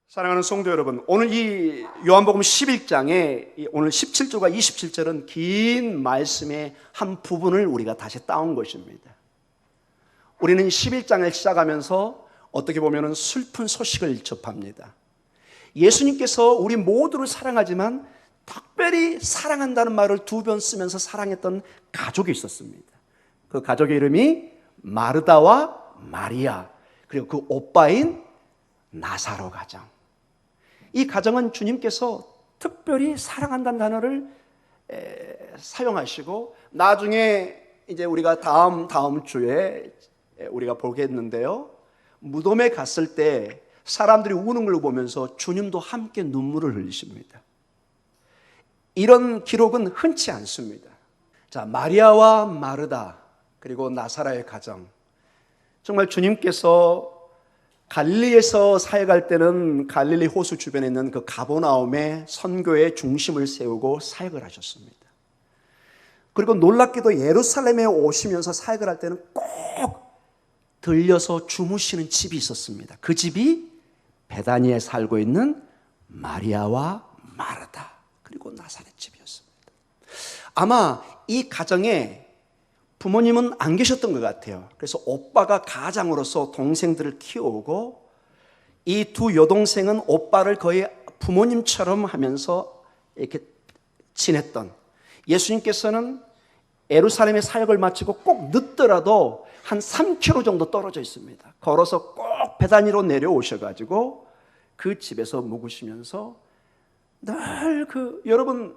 사랑하는 성도 여러분, 오늘 이 요한복음 11장에 오늘 17절과 27절은 긴 말씀의 한 부분을 우리가 다시 따온 것입니다. 우리는 11장을 시작하면서 어떻게 보면 슬픈 소식을 접합니다. 예수님께서 우리 모두를 사랑하지만 특별히 사랑한다는 말을 두 번 쓰면서 사랑했던 가족이 있었습니다. 그 가족의 이름이 마르다와 마리아, 그리고 그 오빠인 나사로 가정. 이 가정은 주님께서 특별히 사랑한다는 단어를 사용하시고, 나중에 이제 우리가 다음 주에 우리가 보겠는데요, 무덤에 갔을 때 사람들이 우는 걸 보면서 주님도 함께 눈물을 흘리십니다. 이런 기록은 흔치 않습니다. 자, 마리아와 마르다 그리고 나사로의 가정, 정말 주님께서 갈릴리에서 사역할 때는 갈릴리 호수 주변에 있는 그 가버나움에 선교의 중심을 세우고 사역을 하셨습니다. 그리고 놀랍게도 예루살렘에 오시면서 사역을 할 때는 꼭 들려서 주무시는 집이 있었습니다. 그 집이 베다니에 살고 있는 마리아와 마르다 그리고 나사렛 집이었습니다. 아마 이 가정에 부모님은 안 계셨던 것 같아요. 그래서 오빠가 가장으로서 동생들을 키워오고, 이 두 여동생은 오빠를 거의 부모님처럼 하면서 이렇게 지냈던, 예수님께서는 예루살렘의 사역을 마치고 꼭 늦더라도 한 3km 정도 떨어져 있습니다. 걸어서 꼭 베다니로 내려오셔가지고 그 집에서 묵으시면서 늘 여러분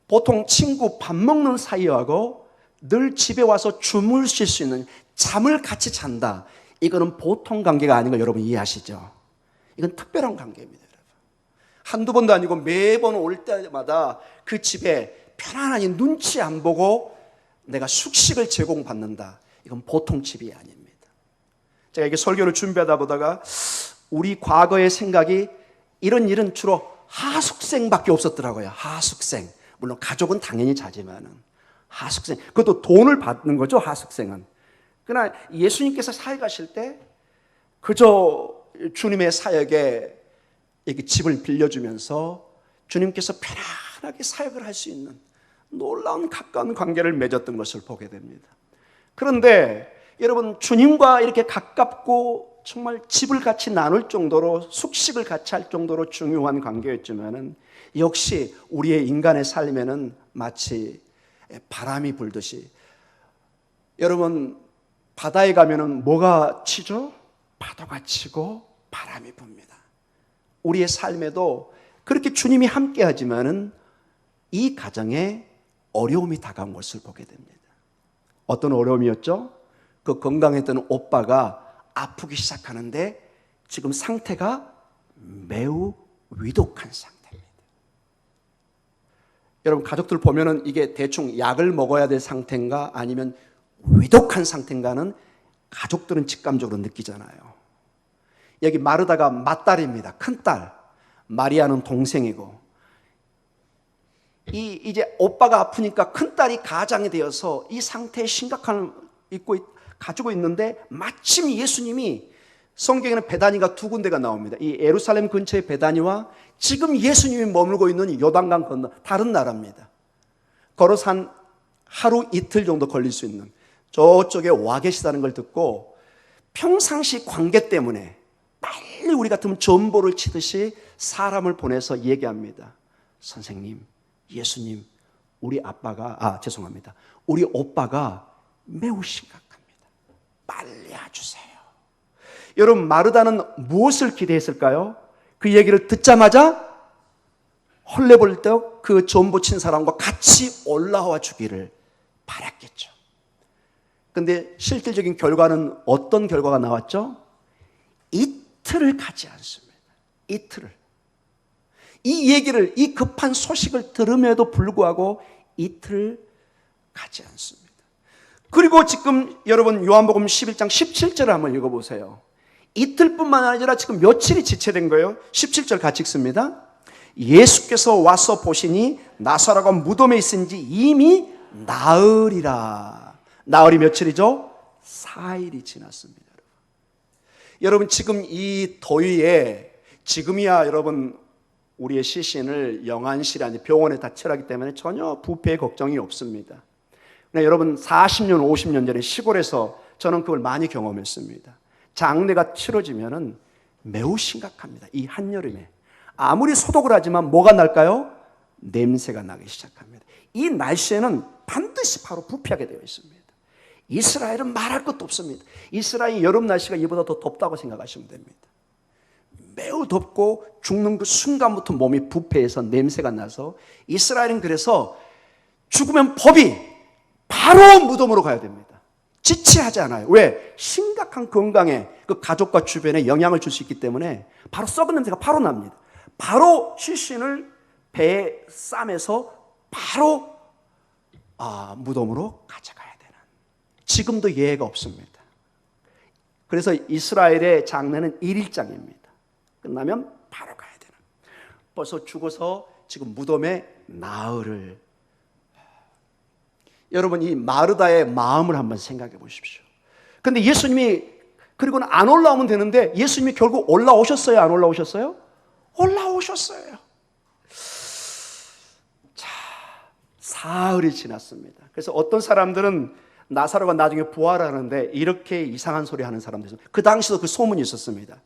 보통 친구 밥 먹는 사이하고 늘 집에 와서 주무실 수 있는, 잠을 같이 잔다, 이거는 보통 관계가 아닌 거 여러분 이해하시죠? 이건 특별한 관계입니다. 여러분, 한두 번도 아니고 매번 올 때마다 그 집에 편안하니 눈치 안 보고 내가 숙식을 제공받는다, 이건 보통 집이 아닙니다. 제가 이게 설교를 준비하다 보다가 우리 과거의 생각이 이런 일은 주로 하숙생밖에 없었더라고요. 하숙생, 물론 가족은 당연히 자지만은 하숙생, 그것도 돈을 받는 거죠, 하숙생은. 그러나 예수님께서 사역하실 때 그저 주님의 사역에 이렇게 집을 빌려주면서 주님께서 편안하게 사역을 할 수 있는 놀라운 가까운 관계를 맺었던 것을 보게 됩니다. 그런데 여러분, 주님과 이렇게 가깝고 정말 집을 같이 나눌 정도로, 숙식을 같이 할 정도로 중요한 관계였지만은 역시 우리의 인간의 삶에는 마치 바람이 불듯이, 여러분 바다에 가면은 뭐가 치죠? 파도가 치고 바람이 붑니다. 우리의 삶에도 그렇게 주님이 함께 하지만은 이 가정에 어려움이 다가온 것을 보게 됩니다. 어떤 어려움이었죠? 그 건강했던 오빠가 아프기 시작하는데 지금 상태가 매우 위독한 상태. 여러분, 가족들 보면은 이게 대충 약을 먹어야 될 상태인가 아니면 위독한 상태인가는 가족들은 직감적으로 느끼잖아요. 여기 마르다가 맏딸입니다. 큰딸. 마리아는 동생이고, 이제 오빠가 아프니까 큰딸이 가장이 되어서 이 상태에 심각함을 가지고 있는데, 마침 예수님이, 성경에는 베다니가 두 군데가 나옵니다. 이 예루살렘 근처의 베다니와 지금 예수님이 머물고 있는 요단강 건너 다른 나라입니다. 걸어서 한 하루 이틀 정도 걸릴 수 있는, 저쪽에 와 계시다는 걸 듣고 평상시 관계 때문에 빨리 우리 같으면 전보를 치듯이 사람을 보내서 얘기합니다. 선생님, 예수님, 우리 오빠가 매우 심각합니다. 빨리 와주세요. 여러분, 마르다는 무엇을 기대했을까요? 그 얘기를 듣자마자 헐레벌떡 그 전보 친 사람과 같이 올라와 주기를 바랐겠죠. 그런데 실질적인 결과는 어떤 결과가 나왔죠? 이틀을 가지 않습니다. 이틀을. 이 얘기를, 이 급한 소식을 들음에도 불구하고 이틀을 가지 않습니다. 그리고 지금 여러분 요한복음 11장 17절을 한번 읽어보세요. 이틀뿐만 아니라 지금 며칠이 지체된 거예요. 17절 같이 읽습니다. 예수께서 와서 보시니 나사로가 무덤에 있은지 이미 나흘이라. 나흘이 며칠이죠? 4일이 지났습니다. 여러분, 지금 이 더위에 지금이야 여러분 우리의 시신을 영안실에 아니 병원에 다 처리하기 때문에 전혀 부패 걱정이 없습니다. 근데 여러분 40년 50년 전에 시골에서 저는 그걸 많이 경험했습니다. 장례가 치러지면은 매우 심각합니다. 이 한여름에 아무리 소독을 하지만 뭐가 날까요? 냄새가 나기 시작합니다. 이 날씨에는 반드시 바로 부패하게 되어 있습니다. 이스라엘은 말할 것도 없습니다. 이스라엘 여름 날씨가 이보다 더 덥다고 생각하시면 됩니다. 매우 덥고 죽는 그 순간부터 몸이 부패해서 냄새가 나서 이스라엘은 그래서 죽으면 법이 바로 무덤으로 가야 됩니다. 지체하지 않아요. 왜? 심각한 건강에 그 가족과 주변에 영향을 줄 수 있기 때문에 바로 썩은 냄새가 바로 납니다. 바로 시신을 배에 싸매서 바로 무덤으로 가져가야 되는. 지금도 예외가 없습니다. 그래서 이스라엘의 장례는 1일장입니다. 끝나면 바로 가야 되는. 벌써 죽어서 지금 무덤에 나흘을. 여러분 이 마르다의 마음을 한번 생각해 보십시오. 근데 예수님이 그리고는 안 올라오면 되는데 예수님이 결국 올라오셨어요? 안 올라오셨어요? 올라오셨어요. 자, 사흘이 지났습니다. 그래서 어떤 사람들은 나사로가 나중에 부활하는데 이렇게 이상한 소리 하는 사람들 있어요. 그 당시도 그 소문이 있었습니다.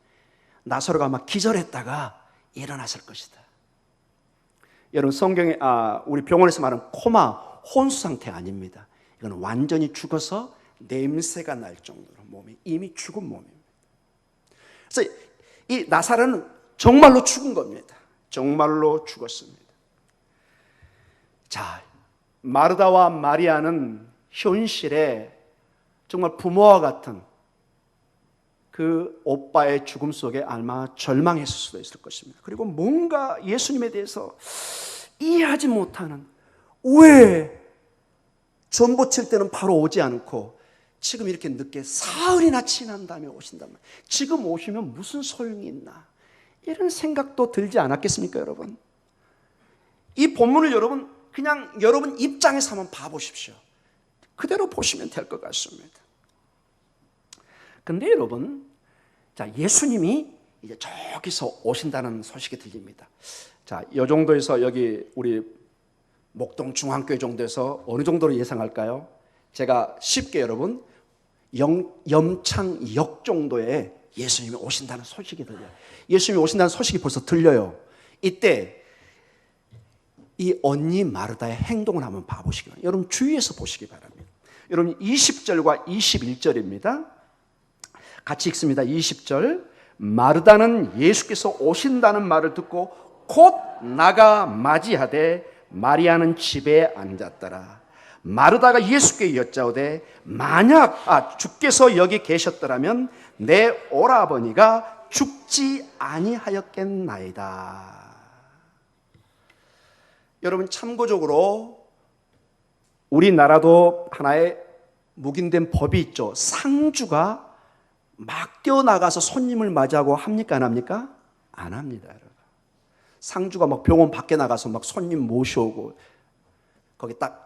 나사로가 아마 기절했다가 일어났을 것이다. 여러분 성경에 우리 병원에서 말하는 코마 혼수 상태 아닙니다. 이건 완전히 죽어서 냄새가 날 정도로 몸이 이미 죽은 몸입니다. 그래서 이 나사로는 정말로 죽은 겁니다. 정말로 죽었습니다. 자, 마르다와 마리아는 현실에 정말 부모와 같은 그 오빠의 죽음 속에 아마 절망했을 수도 있을 것입니다. 그리고 뭔가 예수님에 대해서 이해하지 못하는, 왜 전보 칠 때는 바로 오지 않고 지금 이렇게 늦게 사흘이나 지난 다음에 오신단 말이에요. 지금 오시면 무슨 소용이 있나, 이런 생각도 들지 않았겠습니까 여러분? 이 본문을 여러분 그냥 여러분 입장에서 한번 봐보십시오. 그대로 보시면 될 것 같습니다. 근데 여러분, 자, 예수님이 이제 저기서 오신다는 소식이 들립니다. 자, 이 정도에서 여기 우리 목동 중앙교회 정도에서 어느 정도로 예상할까요? 제가 쉽게 여러분, 염창역 정도에 예수님이 오신다는 소식이 들려요. 예수님이 오신다는 소식이 벌써 들려요. 이때 이 언니 마르다의 행동을 한번 봐보시기 바랍니다. 여러분 주위에서 보시기 바랍니다. 여러분 20절과 21절입니다. 같이 읽습니다. 20절. 마르다는 예수께서 오신다는 말을 듣고 곧 나가 맞이하되 마리아는 집에 앉았더라. 마르다가 예수께 여짜오되 만약 주께서 여기 계셨더라면 내 오라버니가 죽지 아니하였겠나이다. 여러분 참고적으로 우리나라도 하나의 묵인된 법이 있죠. 상주가 막 뛰어나가서 손님을 맞이하고 합니까? 안 합니까? 안 합니다, 여러분. 상주가 막 병원 밖에 나가서 막 손님 모셔오고 거기 딱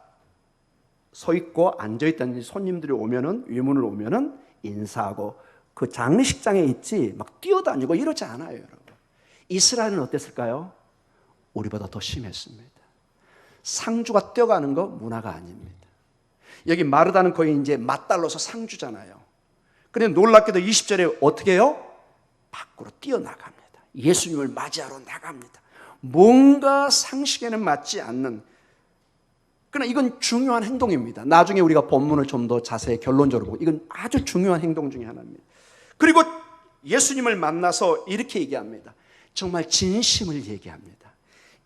서 있고 앉아 있다든지 손님들이 오면은 위문을 오면은 인사하고 그 장례식장에 있지 막 뛰어다니고 이러지 않아요, 여러분. 이스라엘은 어땠을까요? 우리보다 더 심했습니다. 상주가 뛰어가는 거 문화가 아닙니다. 여기 마르다는 거의 이제 맞달러서 상주잖아요. 그런데 놀랍게도 20절에 어떻게 해요? 밖으로 뛰어나갑니다. 예수님을 맞이하러 나갑니다. 뭔가 상식에는 맞지 않는, 그러나 이건 중요한 행동입니다. 나중에 우리가 본문을 좀 더 자세히 결론적으로 보고 이건 아주 중요한 행동 중에 하나입니다. 그리고 예수님을 만나서 이렇게 얘기합니다. 정말 진심을 얘기합니다.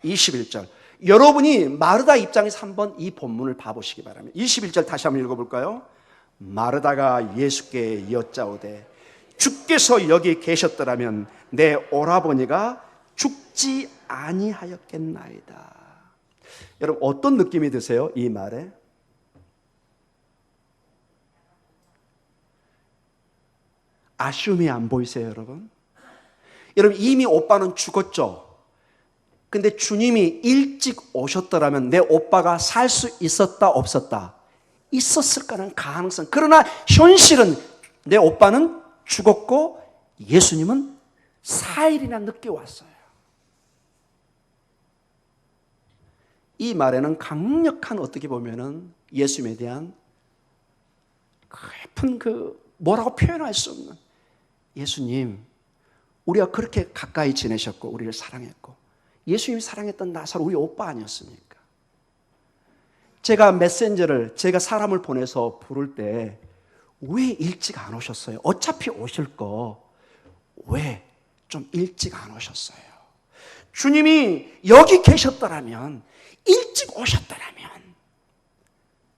21절. 여러분이 마르다 입장에서 한번 이 본문을 봐보시기 바랍니다. 21절 다시 한번 읽어볼까요? 마르다가 예수께 여짜오되 주께서 여기 계셨더라면 내 오라버니가 죽지 아니하였겠나이다. 여러분 어떤 느낌이 드세요? 이 말에? 아쉬움이 안 보이세요, 여러분? 여러분 이미 오빠는 죽었죠. 근데 주님이 일찍 오셨더라면 내 오빠가 살 수 있었다 없었다? 있었을 거라는 가능성. 그러나 현실은 내 오빠는 죽었고 예수님은 4일이나 늦게 왔어요. 이 말에는 강력한 어떻게 보면은 예수님에 대한 깊은 뭐라고 표현할 수 없는 예수님, 우리가 그렇게 가까이 지내셨고 우리를 사랑했고 예수님이 사랑했던 나사로 우리 오빠 아니었습니까? 제가 사람을 보내서 부를 때 왜 일찍 안 오셨어요? 어차피 오실 거 왜 좀 일찍 안 오셨어요? 주님이 여기 계셨더라면, 일찍 오셨더라면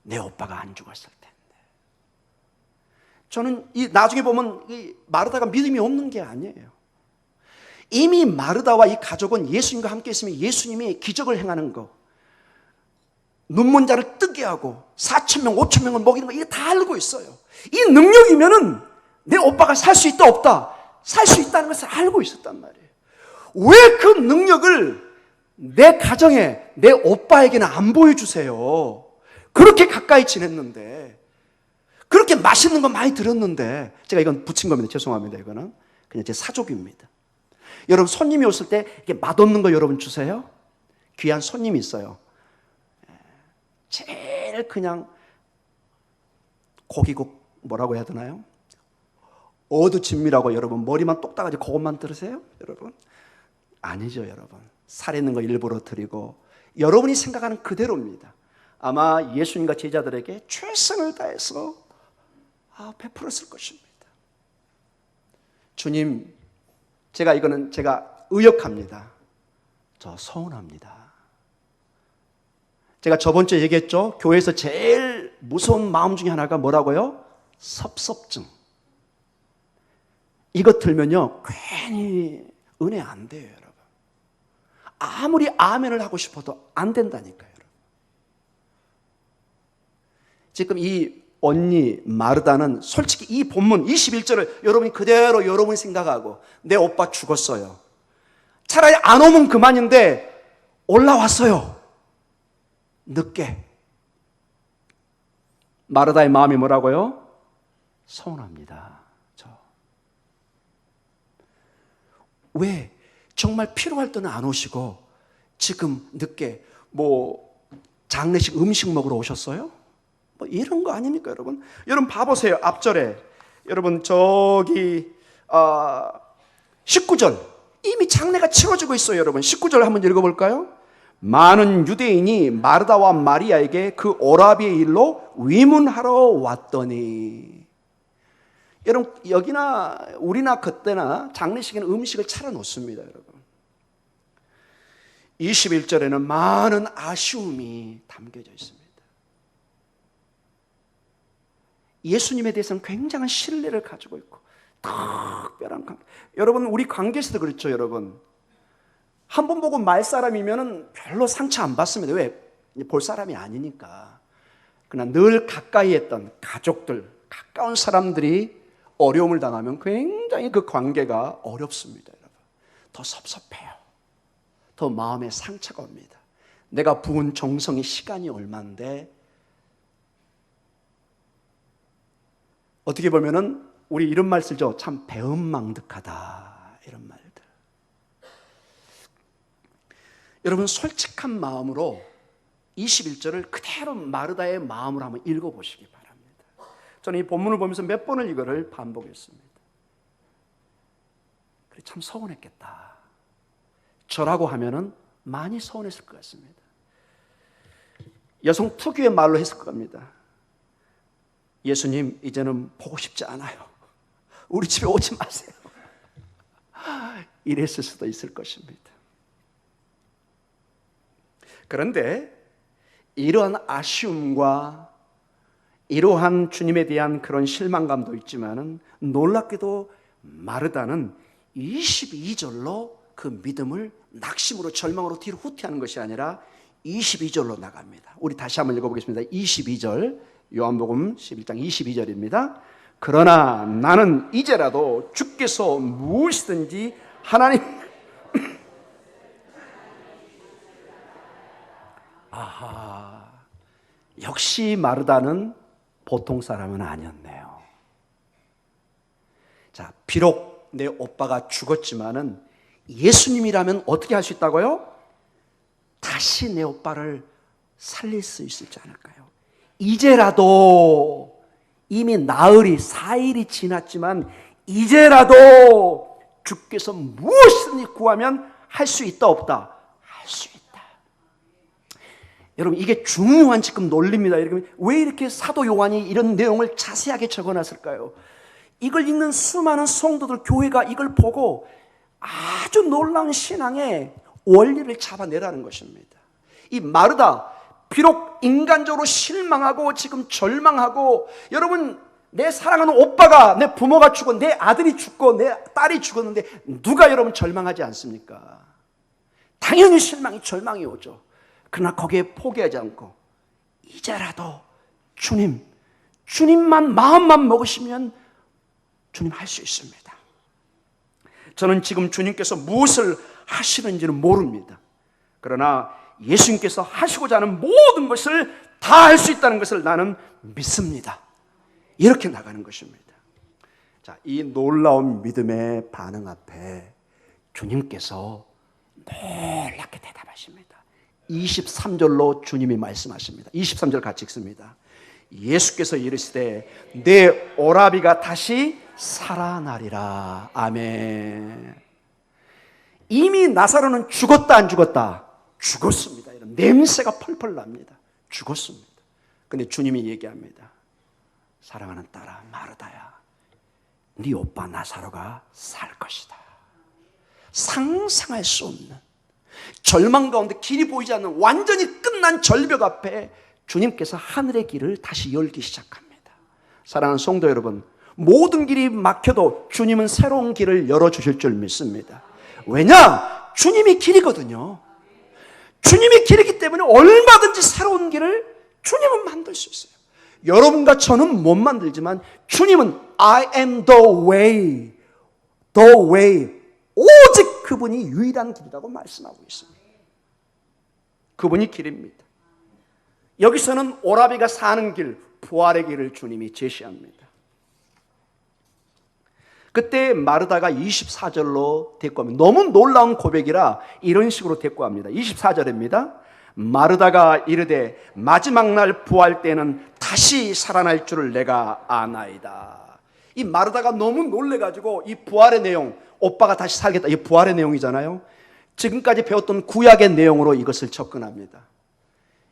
내 오빠가 안 죽었을 텐데. 저는 나중에 보면 마르다가 믿음이 없는 게 아니에요. 이미 마르다와 이 가족은 예수님과 함께 있으면 예수님이 기적을 행하는 거, 눈먼 자를 뜨게 하고 4,000명, 5,000명을 먹이는 거 이게 다 알고 있어요. 이 능력이면은 내 오빠가 살 수 있다 없다, 살 수 있다는 것을 알고 있었단 말이에요. 왜 그 능력을 내 가정에, 내 오빠에게는 안 보여주세요? 그렇게 가까이 지냈는데, 그렇게 맛있는 거 많이 들었는데, 제가 이건 붙인 겁니다. 죄송합니다. 이거는 그냥 제 사족입니다. 여러분, 손님이 오실 때 이렇게 맛없는 거 여러분 주세요? 귀한 손님이 있어요. 제일 그냥 고기국 뭐라고 해야 되나요? 어두침미라고 여러분 머리만 똑딱하지 그것만 들으세요? 여러분 아니죠. 여러분 살있는 거 일부러 드리고 여러분이 생각하는 그대로입니다. 아마 예수님과 제자들에게 최선을 다해서 베풀었을 것입니다. 주님, 제가 의역합니다. 저 서운합니다. 제가 저번 주에 얘기했죠. 교회에서 제일 무서운 마음 중에 하나가 뭐라고요? 섭섭증. 이것 들면요 괜히 은혜 안 돼요. 여러분 아무리 아멘을 하고 싶어도 안 된다니까요. 여러분. 지금 이 언니 마르다는 솔직히 이 본문 21절을 여러분이 그대로 여러분이 생각하고 내 오빠 죽었어요. 차라리 안 오면 그만인데 올라왔어요. 늦게. 마르다의 마음이 뭐라고요? 서운합니다. 왜? 정말 필요할 때는 안 오시고 지금 늦게 장례식 음식 먹으러 오셨어요? 이런 거 아닙니까, 여러분? 여러분 봐보세요. 앞절에 여러분 저기 19절 이미 장례가 치러지고 있어요. 여러분 19절 한번 읽어볼까요? 많은 유대인이 마르다와 마리아에게 그 오라비의 일로 위문하러 왔더니. 여러분 여기나 우리나 그때나 장례식에는 음식을 차려놓습니다. 여러분 21절에는 많은 아쉬움이 담겨져 있습니다. 예수님에 대해서는 굉장한 신뢰를 가지고 있고 특별한 관계. 여러분 우리 관계에서도 그렇죠. 여러분 한 번 보고 말 사람이면 별로 상처 안 받습니다. 왜? 볼 사람이 아니니까. 그러나 늘 가까이 했던 가족들, 가까운 사람들이 어려움을 당하면 굉장히 그 관계가 어렵습니다. 여러분. 더 섭섭해요. 더 마음에 상처가 옵니다. 내가 부은 정성의 시간이 얼마인데 어떻게 보면은 우리 이런 말 쓰죠. 참 배은망덕하다 이런 말들. 여러분 솔직한 마음으로 21절을 그대로 마르다의 마음으로 한번 읽어보시기 바랍니다. 저는 이 본문을 보면서 몇 번을 이거를 반복했습니다. 그래 참 서운했겠다. 저라고 하면은 많이 서운했을 것 같습니다. 여성 특유의 말로 했을 겁니다. 예수님 이제는 보고 싶지 않아요. 우리 집에 오지 마세요. 이랬을 수도 있을 것입니다. 그런데 이러한 아쉬움과 이러한 주님에 대한 그런 실망감도 있지만은 놀랍게도 마르다는 22절로 그 믿음을 낙심으로 절망으로 뒤로 후퇴하는 것이 아니라 22절로 나갑니다. 우리 다시 한번 읽어보겠습니다. 22절 요한복음 11장 22절입니다. 그러나 나는 이제라도 주께서 무엇이든지 하나님 아하, 역시 마르다는 보통 사람은 아니었네요. 자, 비록 내 오빠가 죽었지만은 예수님이라면 어떻게 할 수 있다고요? 다시 내 오빠를 살릴 수 있을지 않을까요? 이제라도 이미 나흘이 4일이 지났지만 이제라도 주께서 무엇이든지 구하면 할 수 있다 없다? 할 수 있다. 여러분 이게 중요한 지금 논리입니다. 여러분 왜 이렇게 사도 요한이 이런 내용을 자세하게 적어놨을까요? 이걸 읽는 수많은 성도들 교회가 이걸 보고 아주 놀라운 신앙의 원리를 잡아내라는 것입니다. 이 마르다 비록 인간적으로 실망하고 지금 절망하고 여러분 내 사랑하는 오빠가 내 부모가 죽고 내 아들이 죽고 내 딸이 죽었는데 누가 여러분 절망하지 않습니까? 당연히 실망이 절망이 오죠. 그러나 거기에 포기하지 않고 이제라도 주님만 마음만 먹으시면 주님 할 수 있습니다. 저는 지금 주님께서 무엇을 하시는지는 모릅니다. 그러나 예수님께서 하시고자 하는 모든 것을 다 할 수 있다는 것을 나는 믿습니다. 이렇게 나가는 것입니다. 자, 이 놀라운 믿음의 반응 앞에 주님께서 놀랍게 대답하십니다. 23절로 주님이 말씀하십니다. 23절 같이 읽습니다. 예수께서 이르시되 내 오라비가 다시 살아나리라. 아멘. 이미 나사로는 죽었다 안 죽었다? 죽었습니다. 이런 냄새가 펄펄 납니다. 죽었습니다. 근데 주님이 얘기합니다. 사랑하는 딸아 마르다야, 네 오빠 나사로가 살 것이다. 상상할 수 없는 절망 가운데 길이 보이지 않는 완전히 끝난 절벽 앞에 주님께서 하늘의 길을 다시 열기 시작합니다. 사랑하는 성도 여러분, 모든 길이 막혀도 주님은 새로운 길을 열어주실 줄 믿습니다. 왜냐? 주님이 길이거든요. 주님이 길이기 때문에 얼마든지 새로운 길을 주님은 만들 수 있어요. 여러분과 저는 못 만들지만 주님은 I am the way, the way. 오직 그분이 유일한 길이라고 말씀하고 있습니다. 그분이 길입니다. 여기서는 오라비가 사는 길, 부활의 길을 주님이 제시합니다. 그때 마르다가 24절로 대꾸합니다. 너무 놀라운 고백이라 이런 식으로 대꾸합니다. 24절입니다. 마르다가 이르되 마지막 날 부활 때는 다시 살아날 줄을 내가 아나이다. 이 마르다가 너무 놀래가지고 이 부활의 내용, 오빠가 다시 살겠다, 이 부활의 내용이잖아요. 지금까지 배웠던 구약의 내용으로 이것을 접근합니다.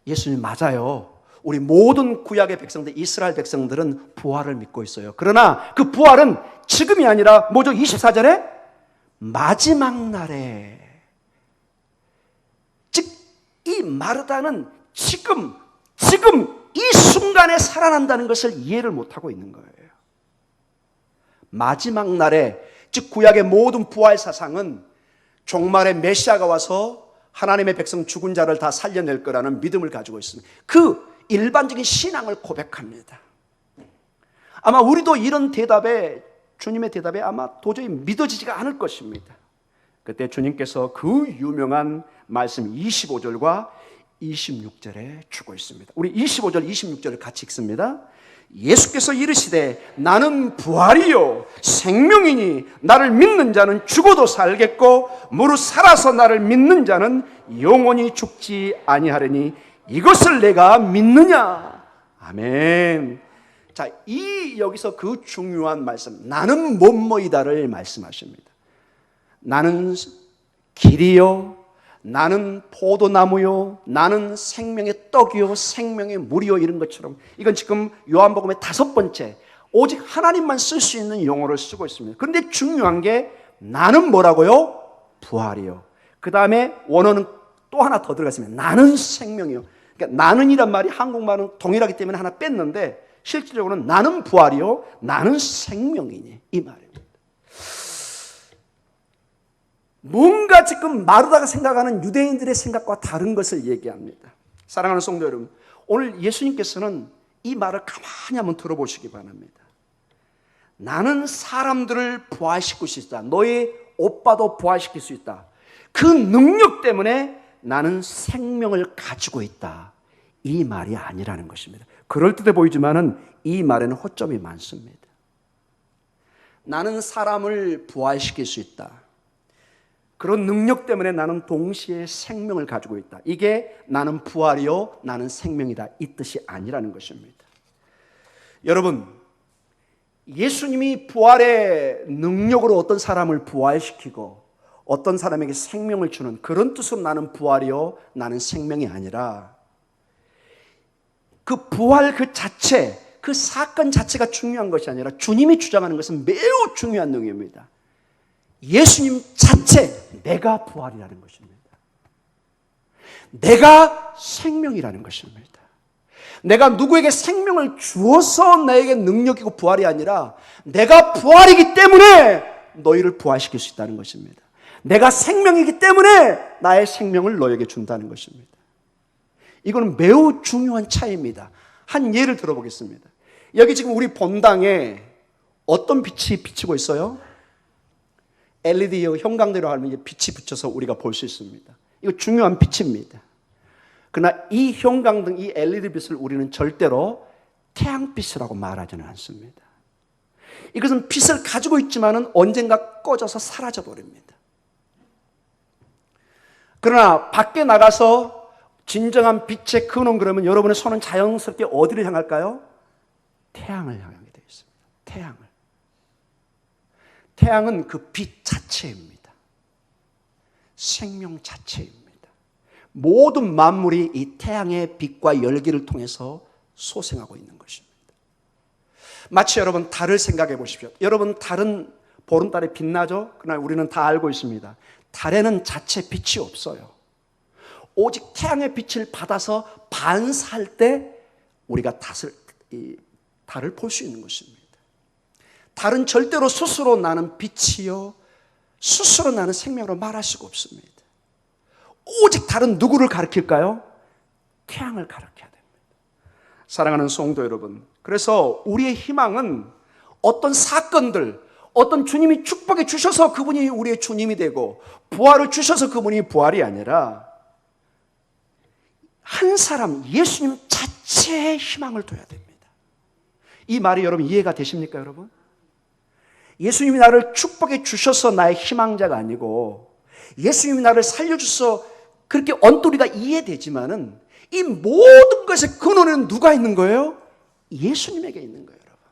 예수님 맞아요. 우리 모든 구약의 백성들, 이스라엘 백성들은 부활을 믿고 있어요. 그러나 그 부활은 지금이 아니라 뭐죠? 24절에 마지막 날에, 즉 이 마르다는 지금 이 순간에 살아난다는 것을 이해를 못하고 있는 거예요. 마지막 날에, 즉 구약의 모든 부활 사상은 종말의 메시아가 와서 하나님의 백성 죽은 자를 다 살려낼 거라는 믿음을 가지고 있습니다. 그 일반적인 신앙을 고백합니다. 아마 우리도 이런 대답에, 주님의 대답에 아마 도저히 믿어지지가 않을 것입니다. 그때 주님께서 그 유명한 말씀 25절과 26절에 주고 있습니다. 우리 25절, 26절을 같이 읽습니다. 예수께서 이르시되 나는 부활이요 생명이니 나를 믿는 자는 죽어도 살겠고 무릇 살아서 나를 믿는 자는 영원히 죽지 아니하리니 이것을 내가 믿느냐. 아멘. 자, 여기서 그 중요한 말씀, 나는 뭐뭐이다를 말씀하십니다. 나는 길이요, 나는 포도나무요, 나는 생명의 떡이요, 생명의 물이요, 이런 것처럼 이건 지금 요한복음의 5번째 오직 하나님만 쓸 수 있는 용어를 쓰고 있습니다. 그런데 중요한 게 나는 뭐라고요? 부활이요. 그 다음에 원어는 또 하나 더 들어갔습니다. 나는 생명이요. 그러니까 나는이란 말이 한국말은 동일하기 때문에 하나 뺐는데 실질적으로는 나는 부활이요, 나는 생명이니, 이 말입니다. 뭔가 지금 마르다가 생각하는 유대인들의 생각과 다른 것을 얘기합니다. 사랑하는 성도 여러분, 오늘 예수님께서는 이 말을 가만히 한번 들어보시기 바랍니다. 나는 사람들을 부활시킬 수 있다. 너의 오빠도 부활시킬 수 있다. 그 능력 때문에 나는 생명을 가지고 있다. 이 말이 아니라는 것입니다. 그럴듯해 보이지만은 이 말에는 허점이 많습니다. 나는 사람을 부활시킬 수 있다. 그런 능력 때문에 나는 동시에 생명을 가지고 있다. 이게 나는 부활이요 나는 생명이다, 이 뜻이 아니라는 것입니다. 여러분, 예수님이 부활의 능력으로 어떤 사람을 부활시키고 어떤 사람에게 생명을 주는 그런 뜻으로 나는 부활이요 나는 생명이 아니라, 그 부활 그 자체, 그 사건 자체가 중요한 것이 아니라 주님이 주장하는 것은 매우 중요한 내용입니다. 예수님 자체, 내가 부활이라는 것입니다. 내가 생명이라는 것입니다. 내가 누구에게 생명을 주어서 나에게 능력이고 부활이 아니라 내가 부활이기 때문에 너희를 부활시킬 수 있다는 것입니다. 내가 생명이기 때문에 나의 생명을 너에게 준다는 것입니다. 이거는 매우 중요한 차이입니다. 한 예를 들어보겠습니다. 여기 지금 우리 본당에 어떤 빛이 비치고 있어요? LED 형광대로 하면 빛이 붙여서 우리가 볼 수 있습니다. 이거 중요한 빛입니다. 그러나 이 형광등, 이 LED 빛을 우리는 절대로 태양빛이라고 말하지는 않습니다. 이것은 빛을 가지고 있지만은 언젠가 꺼져서 사라져 버립니다. 그러나 밖에 나가서 진정한 빛의 근원, 그러면 여러분의 손은 자연스럽게 어디를 향할까요? 태양을 향하게 되어 있습니다. 태양을. 태양은 그 빛 자체입니다. 생명 자체입니다. 모든 만물이 이 태양의 빛과 열기를 통해서 소생하고 있는 것입니다. 마치 여러분 달을 생각해 보십시오. 여러분 달은 보름달에 빛나죠? 그러나 우리는 다 알고 있습니다. 달에는 자체 빛이 없어요. 오직 태양의 빛을 받아서 반사할 때 우리가 달을 볼 수 있는 것입니다. 달은 절대로 스스로 나는 빛이요 스스로 나는 생명으로 말할 수가 없습니다. 오직 달은 누구를 가리킬까요? 태양을 가리켜야 됩니다. 사랑하는 성도 여러분, 그래서 우리의 희망은 어떤 사건들, 어떤 주님이 축복해 주셔서 그분이 우리의 주님이 되고 부활을 주셔서 그분이 부활이 아니라 한 사람, 예수님 자체의 희망을 둬야 됩니다. 이 말이 여러분 이해가 되십니까, 여러분? 예수님이 나를 축복해 주셔서 나의 희망자가 아니고 예수님이 나를 살려주셔서 그렇게 언토리가 이해되지만은 이 모든 것의 근원은 누가 있는 거예요? 예수님에게 있는 거예요, 여러분.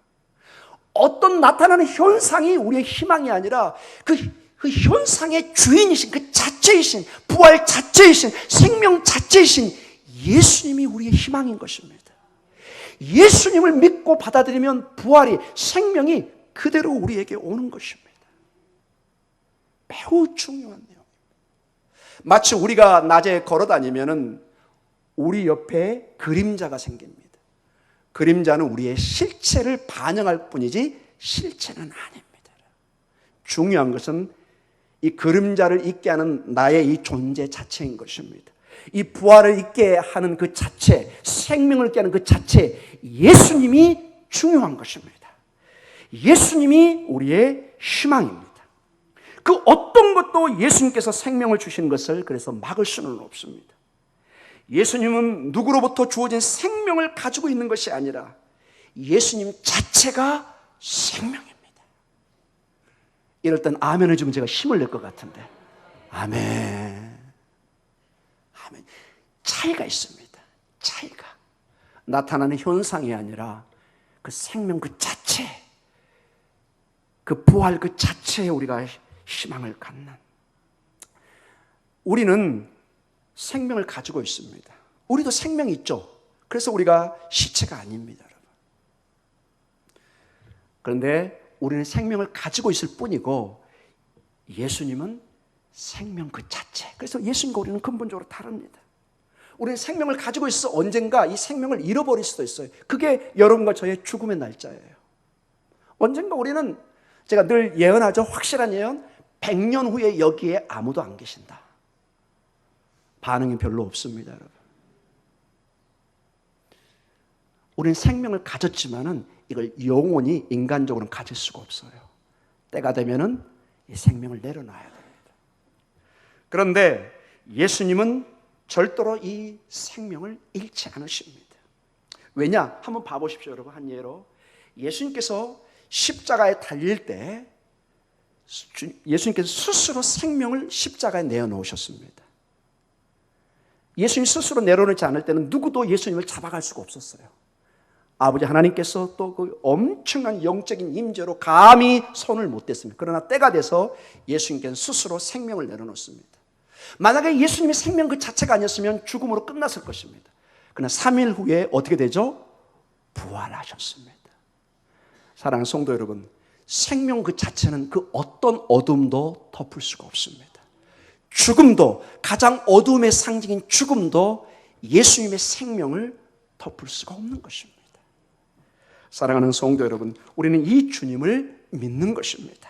어떤 나타나는 현상이 우리의 희망이 아니라 그 현상의 주인이신, 그 자체이신, 부활 자체이신, 생명 자체이신 예수님이 우리의 희망인 것입니다. 예수님을 믿고 받아들이면 부활이, 생명이 그대로 우리에게 오는 것입니다. 매우 중요한 내용입니다. 마치 우리가 낮에 걸어다니면은 우리 옆에 그림자가 생깁니다. 그림자는 우리의 실체를 반영할 뿐이지 실체는 아닙니다. 중요한 것은 이 그림자를 있게 하는 나의 이 존재 자체인 것입니다. 이 부활을 있게 하는 그 자체, 생명을 있게 하는 그 자체, 예수님이 중요한 것입니다. 예수님이 우리의 희망입니다. 그 어떤 것도 예수님께서 생명을 주신 것을 그래서 막을 수는 없습니다. 예수님은 누구로부터 주어진 생명을 가지고 있는 것이 아니라 예수님 자체가 생명입니다. 이럴 땐 아멘을 주면 제가 힘을 낼 것 같은데, 아멘. 아멘. 차이가 있습니다. 차이가. 나타나는 현상이 아니라 그 생명 그 자체, 그 부활 그 자체에 우리가 희망을 갖는, 우리는 생명을 가지고 있습니다. 우리도 생명이 있죠. 그래서 우리가 시체가 아닙니다, 여러분. 그런데 우리는 생명을 가지고 있을 뿐이고 예수님은 생명 그 자체. 그래서 예수님과 우리는 근본적으로 다릅니다. 우리는 생명을 가지고 있어서 언젠가 이 생명을 잃어버릴 수도 있어요. 그게 여러분과 저의 죽음의 날짜예요. 언젠가 우리는, 제가 늘 예언하죠. 확실한 예언. 100년 후에 여기에 아무도 안 계신다. 반응이 별로 없습니다, 여러분. 우리는 생명을 가졌지만은 이걸 영원히 인간적으로는 가질 수가 없어요. 때가 되면은 이 생명을 내려놔야 됩니다. 그런데 예수님은 절대로 이 생명을 잃지 않으십니다. 왜냐? 한번 봐보십시오, 여러분. 한 예로. 예수님께서 십자가에 달릴 때 예수님께서 스스로 생명을 십자가에 내어놓으셨습니다. 예수님 스스로 내려놓지 않을 때는 누구도 예수님을 잡아갈 수가 없었어요. 아버지 하나님께서 또 그 엄청난 영적인 임재로 감히 손을 못 댔습니다. 그러나 때가 돼서 예수님께서 스스로 생명을 내려놓습니다. 만약에 예수님의 생명 그 자체가 아니었으면 죽음으로 끝났을 것입니다. 그러나 3일 후에 어떻게 되죠? 부활하셨습니다. 사랑하는 성도 여러분, 생명 그 자체는 그 어떤 어둠도 덮을 수가 없습니다. 죽음도, 가장 어둠의 상징인 죽음도 예수님의 생명을 덮을 수가 없는 것입니다. 사랑하는 성도 여러분, 우리는 이 주님을 믿는 것입니다.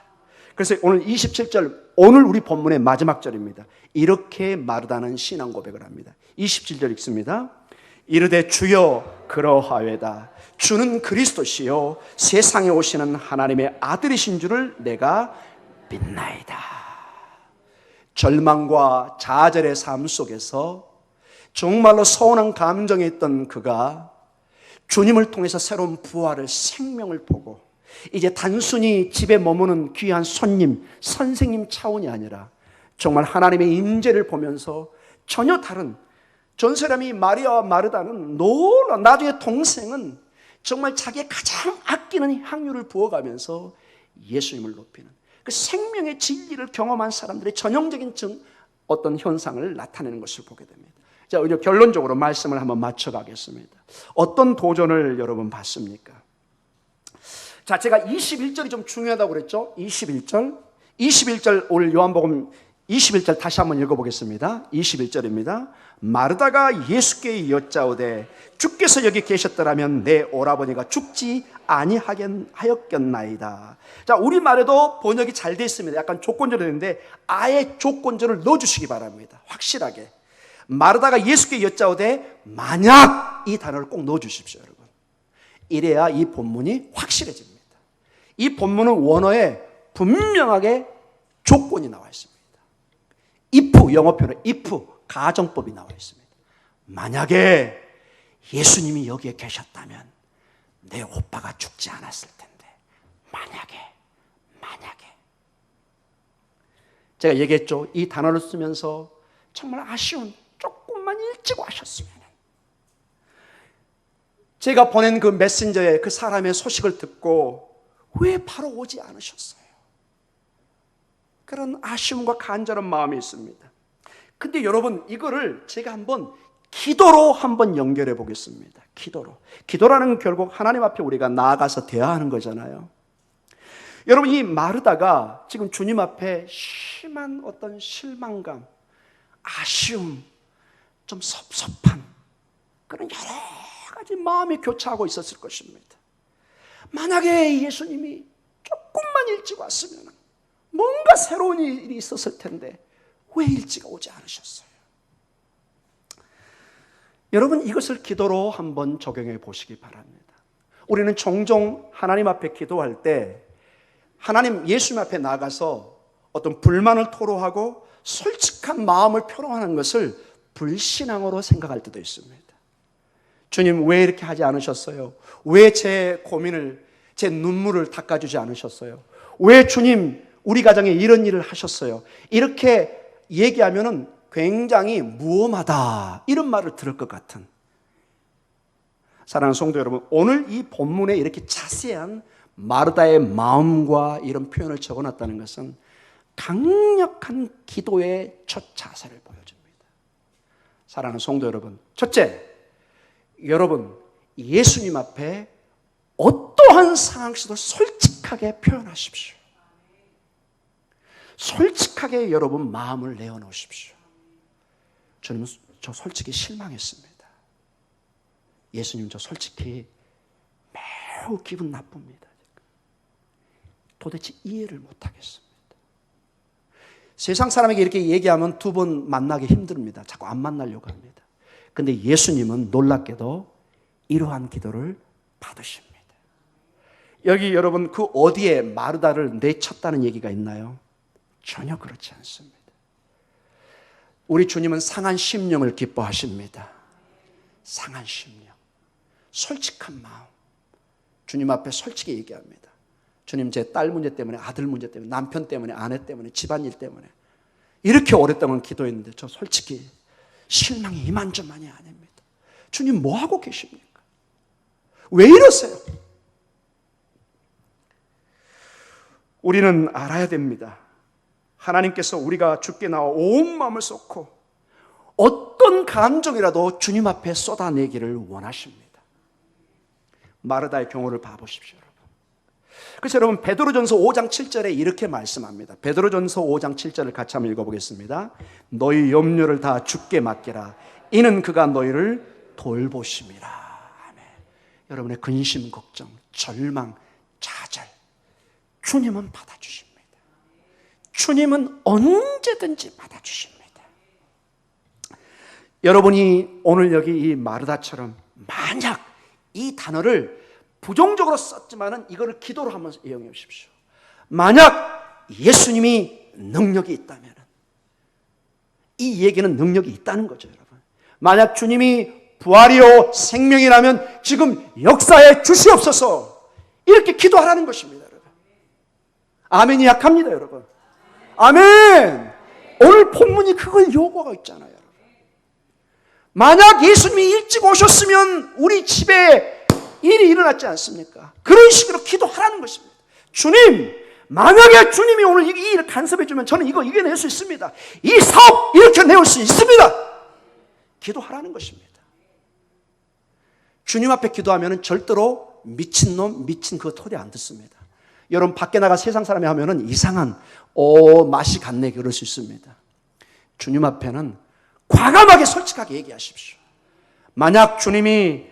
그래서 오늘 27절, 오늘 우리 본문의 마지막 절입니다. 이렇게 마르다는 신앙 고백을 합니다. 27절 읽습니다. 이르되 주여 그러하외다. 주는 그리스도시요 세상에 오시는 하나님의 아들이신 줄을 내가 믿나이다. 절망과 좌절의 삶 속에서 정말로 서운한 감정에 있던 그가 주님을 통해서 새로운 부활을, 생명을 보고 이제 단순히 집에 머무는 귀한 손님, 선생님 차원이 아니라 정말 하나님의 임재를 보면서 전혀 다른, 전 사람이 마리아와 마르다는 놀라, 나중에 동생은 정말 자기의 가장 아끼는 향유를 부어가면서 예수님을 높이는 그 생명의 진리를 경험한 사람들의 전형적인 어떤 현상을 나타내는 것을 보게 됩니다. 자, 이제 결론적으로 말씀을 한번 맞춰가겠습니다. 어떤 도전을 여러분 받습니까? 자, 제가 21절이 좀 중요하다고 그랬죠? 21절 오늘 요한복음 21절 다시 한번 읽어보겠습니다. 21절입니다. 마르다가 예수께 여짜오되 주께서 여기 계셨더라면 내 오라버니가 죽지 아니하였겠나이다. 자, 우리말에도 번역이 잘 되어 있습니다. 약간 조건절이 되는데 아예 조건절을 넣어주시기 바랍니다. 확실하게. 마르다가 예수께 여짜오되 만약, 이 단어를 꼭 넣어주십시오, 여러분. 이래야 이 본문이 확실해집니다. 이 본문은 원어에 분명하게 조건이 나와 있습니다. if, 영어 표현 if, 가정법이 나와 있습니다. 만약에 예수님이 여기에 계셨다면 내 오빠가 죽지 않았을 텐데, 만약에 제가 얘기했죠. 이 단어를 쓰면서 정말 아쉬운, 조금만 일찍 와셨으면, 제가 보낸 그 메신저에 그 사람의 소식을 듣고 왜 바로 오지 않으셨어요? 그런 아쉬움과 간절한 마음이 있습니다. 근데 여러분, 이거를 제가 한번 기도로 한번 연결해 보겠습니다. 기도라는 결국 하나님 앞에 우리가 나아가서 대화하는 거잖아요. 여러분, 이 마르다가 지금 주님 앞에 심한 어떤 실망감, 아쉬움, 좀 섭섭한 그런 여러 가지 마음이 교차하고 있었을 것입니다. 만약에 예수님이 조금만 일찍 왔으면 뭔가 새로운 일이 있었을 텐데 왜 일찍 오지 않으셨어요? 여러분, 이것을 기도로 한번 적용해 보시기 바랍니다. 우리는 종종 하나님 앞에 기도할 때 하나님, 예수님 앞에 나가서 어떤 불만을 토로하고 솔직한 마음을 표현하는 것을 불신앙으로 생각할 때도 있습니다. 주님, 왜 이렇게 하지 않으셨어요? 왜 제 고민을, 제 눈물을 닦아주지 않으셨어요? 왜 주님 우리 가정에 이런 일을 하셨어요? 이렇게 얘기하면은 굉장히 무엄하다, 이런 말을 들을 것 같은. 사랑하는 성도 여러분, 오늘 이 본문에 이렇게 자세한 마르다의 마음과 이런 표현을 적어놨다는 것은 강력한 기도의 첫 자세를 보여줍니다. 사랑하는 성도 여러분, 첫째, 여러분 예수님 앞에 어떠한 상황 속도 솔직하게 표현하십시오. 솔직하게 여러분 마음을 내어놓으십시오. 주님, 저 솔직히 실망했습니다. 예수님, 저 솔직히 매우 기분 나쁩니다. 도대체 이해를 못하겠습니다. 세상 사람에게 이렇게 얘기하면 두 번 만나기 힘듭니다. 자꾸 안 만나려고 합니다. 근데 예수님은 놀랍게도 이러한 기도를 받으십니다. 여기 여러분 그 어디에 마르다를 내쳤다는 얘기가 있나요? 전혀 그렇지 않습니다. 우리 주님은 상한 심령을 기뻐하십니다. 상한 심령, 솔직한 마음, 주님 앞에 솔직히 얘기합니다. 주님, 제 딸 문제 때문에, 아들 문제 때문에, 남편 때문에, 아내 때문에, 집안일 때문에 이렇게 오랫동안 기도했는데 저 솔직히 실망이 이만저만이 아닙니다. 주님, 뭐 하고 계십니까? 왜 이러세요? 우리는 알아야 됩니다. 하나님께서 우리가 주께 나와 온 마음을 쏟고 어떤 감정이라도 주님 앞에 쏟아내기를 원하십니다. 마르다의 경우를 봐보십시오, 여러분. 그래서 여러분, 베드로전서 5장 7절에 이렇게 말씀합니다. 베드로전서 5장 7절을 같이 한번 읽어보겠습니다. 너희 염려를 다 주께 맡기라. 이는 그가 너희를 돌보심이라. 아멘. 여러분의 근심, 걱정, 절망, 좌절, 주님은 받아주십니다. 주님은 언제든지 받아주십니다. 여러분이 오늘 여기 이 마르다처럼 만약 이 단어를 부정적으로 썼지만은 이거를 기도로 한번 이용해 보십시오. 만약 예수님이 능력이 있다면, 이 얘기는 능력이 있다는 거죠, 여러분. 만약 주님이 부활이요 생명이라면 지금 역사에 주시옵소서, 이렇게 기도하라는 것입니다, 여러분. 아멘이 약합니다, 여러분. 아멘. 오늘 본문이 그걸 요구하고 있잖아요, 여러분. 만약 예수님이 일찍 오셨으면 우리 집에 일이 일어났지 않습니까? 그런 식으로 기도하라는 것입니다. 주님, 만약에 주님이 오늘 이 일을 간섭해 주면 저는 이거 이겨낼 수 있습니다. 이 사업 이렇게 내올 수 있습니다. 기도하라는 것입니다. 주님 앞에 기도하면 절대로 미친놈, 미친 그 소리 안 듣습니다. 여러분, 밖에 나가 세상 사람이 하면은 이상한 맛이 갔네 그럴 수 있습니다. 주님 앞에는 과감하게 솔직하게 얘기하십시오. 만약 주님이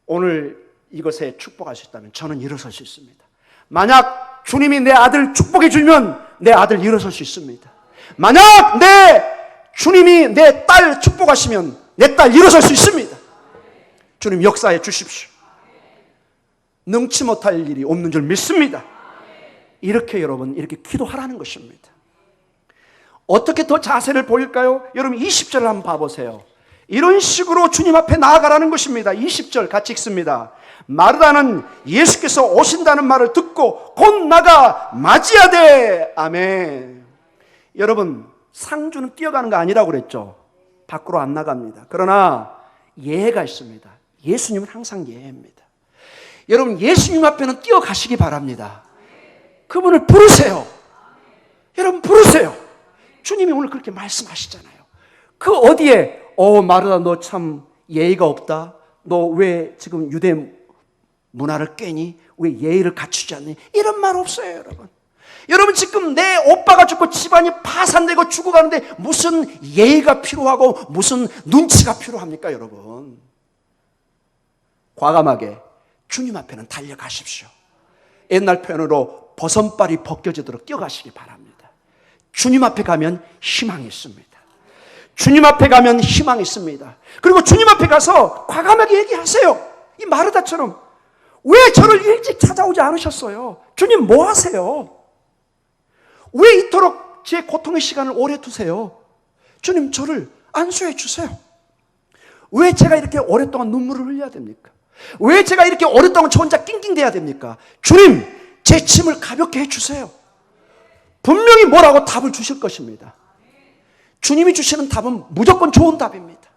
오늘 이것에 축복할 수 있다면 저는 일어설 수 있습니다. 만약 주님이 내 아들 축복해 주면 내 아들 일어설 수 있습니다. 만약 주님이 내 딸 축복하시면 내 딸 일어설 수 있습니다. 주님 역사해 주십시오. 능치 못할 일이 없는 줄 믿습니다. 이렇게 여러분, 이렇게 기도하라는 것입니다. 어떻게 더 자세를 보일까요? 여러분 20절을 한번 봐보세요. 이런 식으로 주님 앞에 나아가라는 것입니다. 20절 같이 읽습니다. 마르다는 예수께서 오신다는 말을 듣고 곧 나가 맞이하되. 아멘. 여러분, 상주는 뛰어가는 거 아니라고 그랬죠. 밖으로 안 나갑니다. 그러나 예가 있습니다. 예수님은 항상 예입니다. 여러분, 예수님 앞에는 뛰어가시기 바랍니다. 그분을 부르세요. 여러분 부르세요. 주님이 오늘 그렇게 말씀하시잖아요. 그 어디에 마르다 너 참 예의가 없다. 너 왜 지금 유대 문화를 깨니? 왜 예의를 갖추지 않니? 이런 말 없어요, 여러분. 여러분, 지금 내 오빠가 죽고 집안이 파산되고 죽어가는데 무슨 예의가 필요하고 무슨 눈치가 필요합니까, 여러분? 과감하게 주님 앞에는 달려가십시오. 옛날 표현으로 버선발이 벗겨지도록 뛰어가시기 바랍니다. 주님 앞에 가면 희망이 있습니다. 주님 앞에 가면 희망이 있습니다. 그리고 주님 앞에 가서 과감하게 얘기하세요. 이 마르다처럼 왜 저를 일찍 찾아오지 않으셨어요? 주님 뭐 하세요? 왜 이토록 제 고통의 시간을 오래 두세요? 주님 저를 안수해 주세요. 왜 제가 이렇게 오랫동안 눈물을 흘려야 됩니까? 왜 제가 이렇게 오랫동안 저 혼자 낑낑대야 됩니까? 주님 제 짐을 가볍게 해주세요. 분명히 뭐라고 답을 주실 것입니다. 주님이 주시는 답은 무조건 좋은 답입니다.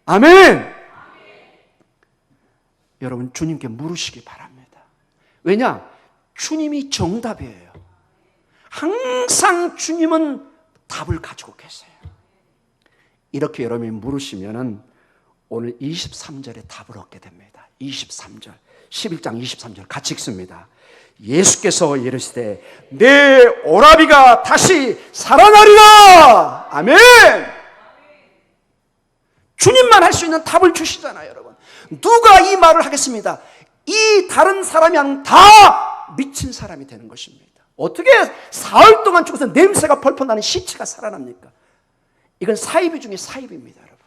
아멘. 여러분 주님께 물으시기 바랍니다. 왜냐? 주님이 정답이에요. 항상 주님은 답을 가지고 계세요. 이렇게 여러분이 물으시면은 오늘 23절에 답을 얻게 됩니다. 23절, 11장 23절 같이 읽습니다. 예수께서 이르시되 내 오라비가 다시 살아나리라. 아멘. 주님만 할 수 있는 답을 주시잖아요, 여러분. 누가 이 말을 하겠습니다. 이 다른 사람이 아니면 다 미친 사람이 되는 것입니다. 어떻게 사흘 동안 죽어서 냄새가 펄펄 나는 시체가 살아납니까? 이건 사이비 중에 사이비입니다, 여러분.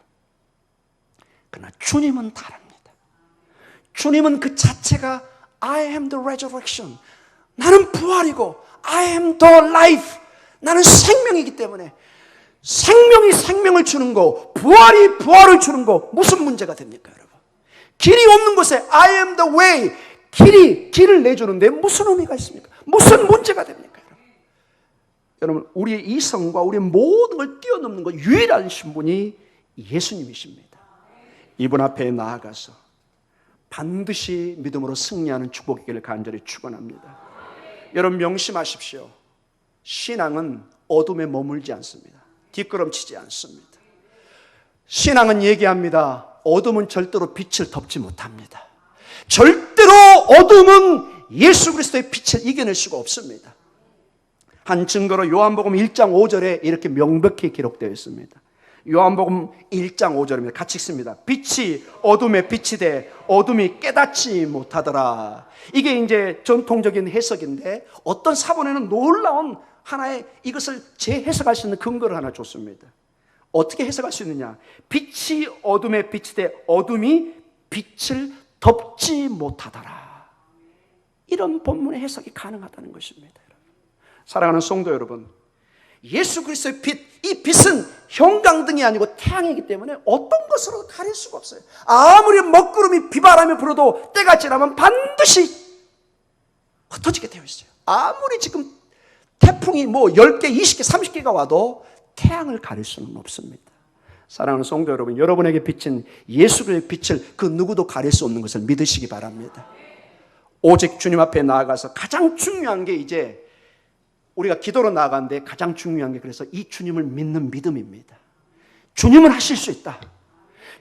그러나 주님은 다릅니다. 주님은 그 자체가 I am the resurrection. 나는 부활이고 I am the life. 나는 생명이기 때문에 생명이 생명을 주는 거, 부활이 부활을 주는 거 무슨 문제가 됩니까, 여러분? 길이 없는 곳에 I am the way. 길을 내주는데 무슨 의미가 있습니까? 무슨 문제가 됩니까? 여러분, 우리의 이성과 우리의 모든 걸 뛰어넘는 것 유일한 신분이 예수님이십니다. 이분 앞에 나아가서 반드시 믿음으로 승리하는 축복이기를 간절히 축원합니다. 여러분 명심하십시오. 신앙은 어둠에 머물지 않습니다. 뒷걸음치지 않습니다. 신앙은 얘기합니다. 어둠은 절대로 빛을 덮지 못합니다. 절대로 어둠은 예수 그리스도의 빛을 이겨낼 수가 없습니다. 한 증거로 요한복음 1장 5절에 이렇게 명백히 기록되어 있습니다. 요한복음 1장 5절입니다. 같이 읽습니다. 빛이 어둠에 빛이 돼 어둠이 깨닫지 못하더라. 이게 이제 전통적인 해석인데 어떤 사본에는 놀라운 하나의 이것을 재해석할 수 있는 근거를 하나 줬습니다. 어떻게 해석할 수 있느냐? 빛이 어둠에 빛이 돼 어둠이 빛을 덮지 못하더라. 이런 본문의 해석이 가능하다는 것입니다. 사랑하는 성도 여러분, 예수 그리스도의 빛, 이 빛은 형광등이 아니고 태양이기 때문에 어떤 것으로 가릴 수가 없어요. 아무리 먹구름이 비바람이 불어도 때가 지나면 반드시 흩어지게 되어 있어요. 아무리 지금 태풍이 뭐 10개, 20개, 30개가 와도 태양을 가릴 수는 없습니다. 사랑하는 성도 여러분, 여러분에게 비친 예수 그리스도의 빛을 그 누구도 가릴 수 없는 것을 믿으시기 바랍니다. 오직 주님 앞에 나아가서 가장 중요한 게 이제 우리가 기도로 나아가는데 가장 중요한 게 그래서 이 주님을 믿는 믿음입니다. 주님은 하실 수 있다.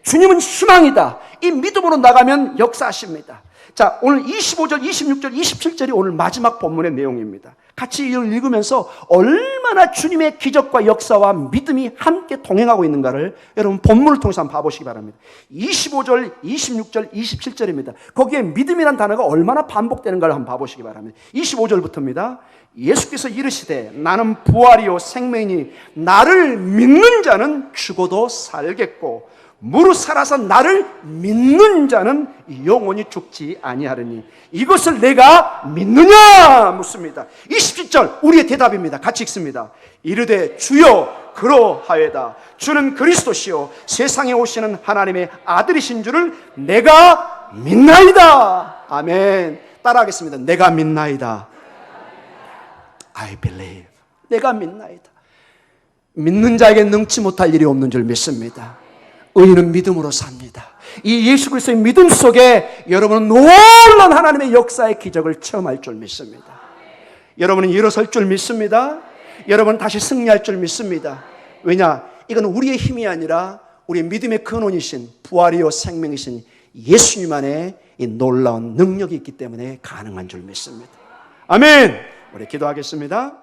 주님은 희망이다. 이 믿음으로 나가면 역사하십니다. 자, 오늘 25절, 26절, 27절이 오늘 마지막 본문의 내용입니다. 같이 이걸 읽으면서 얼마나 주님의 기적과 역사와 믿음이 함께 동행하고 있는가를 여러분 본문을 통해서 한번 봐보시기 바랍니다. 25절, 26절, 27절입니다. 거기에 믿음이란 단어가 얼마나 반복되는가를 한번 봐보시기 바랍니다. 25절부터입니다. 예수께서 이르시되 나는 부활이요 생명이니 나를 믿는 자는 죽어도 살겠고 무릇 살아서 나를 믿는 자는 영원히 죽지 아니하리니 이것을 내가 믿느냐 묻습니다. 27절 우리의 대답입니다. 같이 읽습니다. 이르되 주여 그러하여다. 주는 그리스도시요 세상에 오시는 하나님의 아들이신 줄을 내가 믿나이다. 아멘. 따라하겠습니다. 내가 믿나이다. I believe. 내가 믿나이다. 믿는 자에게 능치 못할 일이 없는 줄 믿습니다. 의인은 믿음으로 삽니다. 이 예수 그리스도의 믿음 속에 여러분은 놀라운 하나님의 역사의 기적을 체험할 줄 믿습니다. 여러분은 일어설 줄 믿습니다. 여러분은 다시 승리할 줄 믿습니다. 왜냐? 이건 우리의 힘이 아니라 우리의 믿음의 근원이신 부활이요 생명이신 예수님 안에 이 놀라운 능력이 있기 때문에 가능한 줄 믿습니다. 아멘. 우리 기도하겠습니다.